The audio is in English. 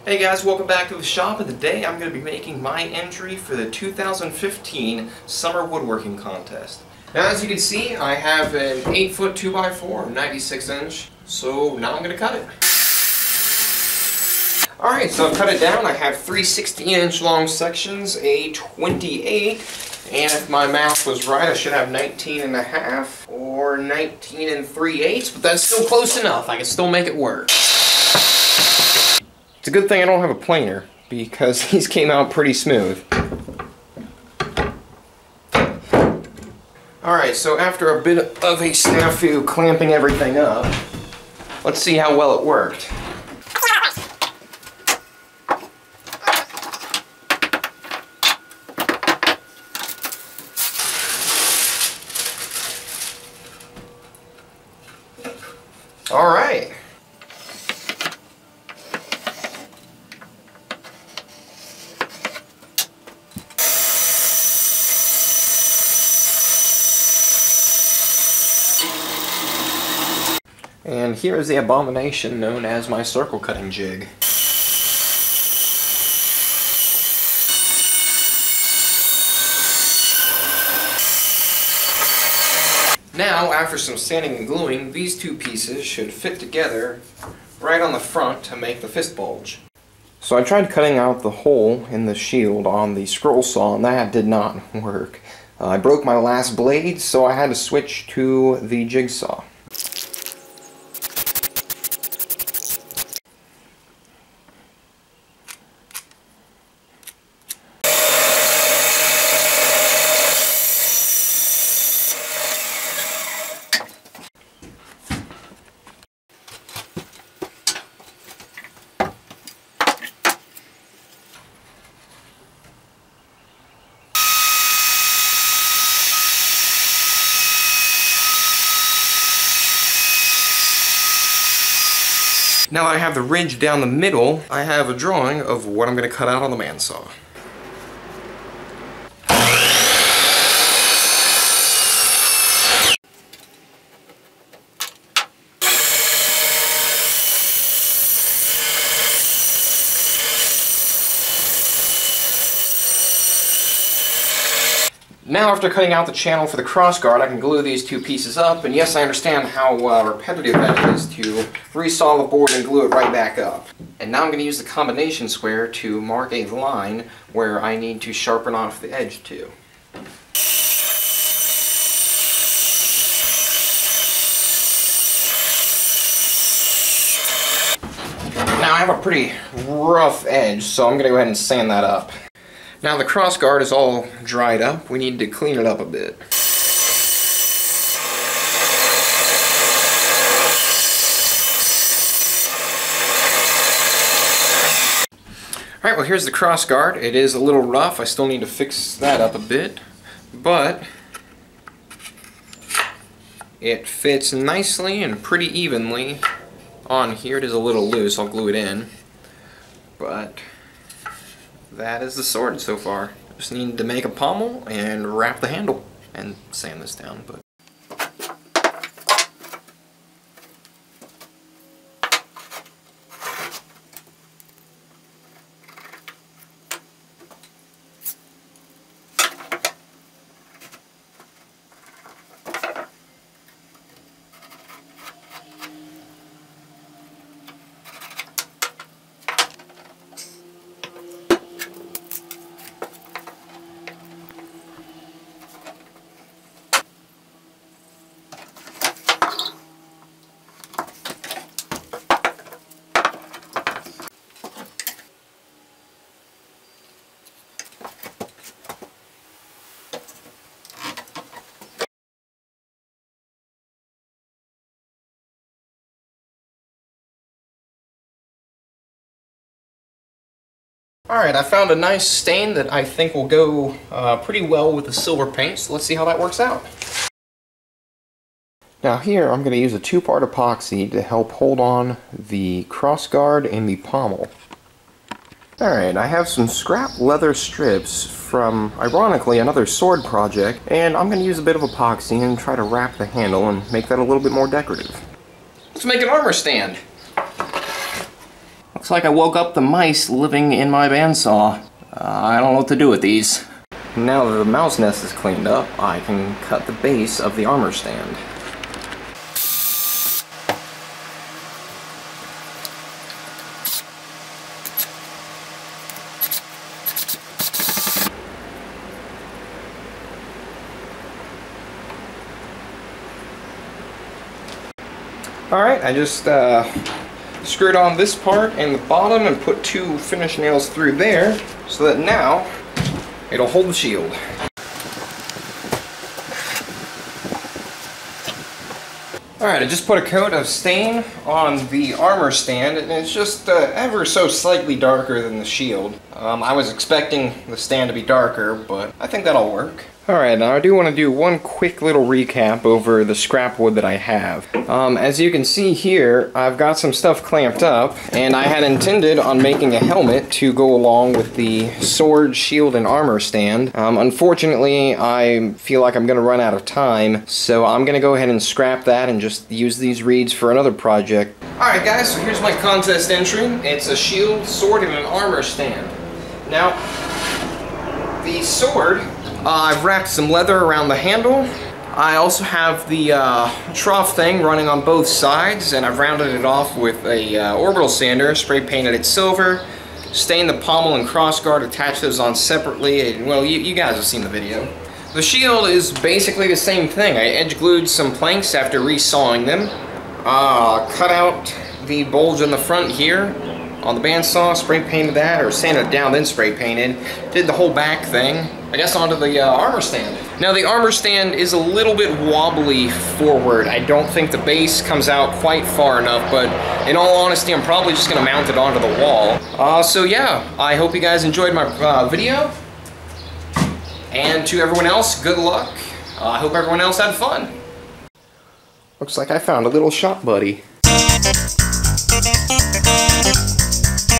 Hey guys, welcome back to the shop, and today I'm going to be making my entry for the 2015 Summer Woodworking Contest. Now as you can see, I have an 8-foot 2x4, 96 inch, so now I'm going to cut it. Alright, so I've cut it down. I have 3 16-inch long sections, a 28, and if my math was right, I should have 19.5 or 19 3/8, but that's still close enough. I can still make it work. It's a good thing I don't have a planer, because these came out pretty smooth. Alright, so after a bit of a snafu clamping everything up, let's see how well it worked. Alright. And here is the abomination known as my circle cutting jig. Now, after some sanding and gluing, these two pieces should fit together right on the front to make the fist bulge. So I tried cutting out the hole in the shield on the scroll saw, and that did not work. I broke my last blade, so I had to switch to the jigsaw. Now that I have the ridge down the middle, I have a drawing of what I'm going to cut out on the bandsaw. Now after cutting out the channel for the crossguard, I can glue these two pieces up, and yes, I understand how repetitive that is to resaw the board and glue it right back up. And now I'm going to use the combination square to mark a line where I need to sharpen off the edge to. Now I have a pretty rough edge, so I'm going to go ahead and sand that up. Now the crossguard is all dried up. We need to clean it up a bit. Alright, well here's the crossguard. It is a little rough. I still need to fix that up a bit, but it fits nicely and pretty evenly on here. It is a little loose. I'll glue it in, but that is the sword so far. Just need to make a pommel and wrap the handle and sand this down. But alright, I found a nice stain that I think will go pretty well with the silver paint, so let's see how that works out. Now here I'm going to use a 2-part epoxy to help hold on the crossguard and the pommel. Alright, I have some scrap leather strips from, ironically, another sword project, and I'm going to use a bit of epoxy and try to wrap the handle and make that a little bit more decorative. Let's make an armor stand! Looks like I woke up the mice living in my bandsaw. I don't know what to do with these. Now that the mouse nest is cleaned up, I can cut the base of the armor stand. Alright, I just screwed on this part and the bottom and put 2 finish nails through there so that now it'll hold the shield. Alright, I just put a coat of stain on the armor stand and it's just ever so slightly darker than the shield. I was expecting the stand to be darker, but I think that'll work. Alright, now I do want to do one quick little recap over the scrap wood that I have. As you can see here, I've got some stuff clamped up, and I had intended on making a helmet to go along with the sword, shield, and armor stand. Unfortunately, I feel like I'm going to run out of time, so I'm going to go ahead and scrap that and just use these reeds for another project. Alright guys, so here's my contest entry. It's a shield, sword, and an armor stand. Now, the sword, I've wrapped some leather around the handle. I also have the trough thing running on both sides, and I've rounded it off with a orbital sander, spray painted it silver, stained the pommel and crossguard, attached those on separately, and well, you guys have seen the video. The shield is basically the same thing. I edge glued some planks after resawing them, cut out the bulge in the front here on the bandsaw, spray painted that, or sanded it down then spray painted, did the whole back thing, I guess onto the armor stand. Now the armor stand is a little bit wobbly forward. I don't think the base comes out quite far enough, but in all honesty I'm probably just going to mount it onto the wall. So yeah, I hope you guys enjoyed my video, and to everyone else, good luck. I hope everyone else had fun. Looks like I found a little shop buddy.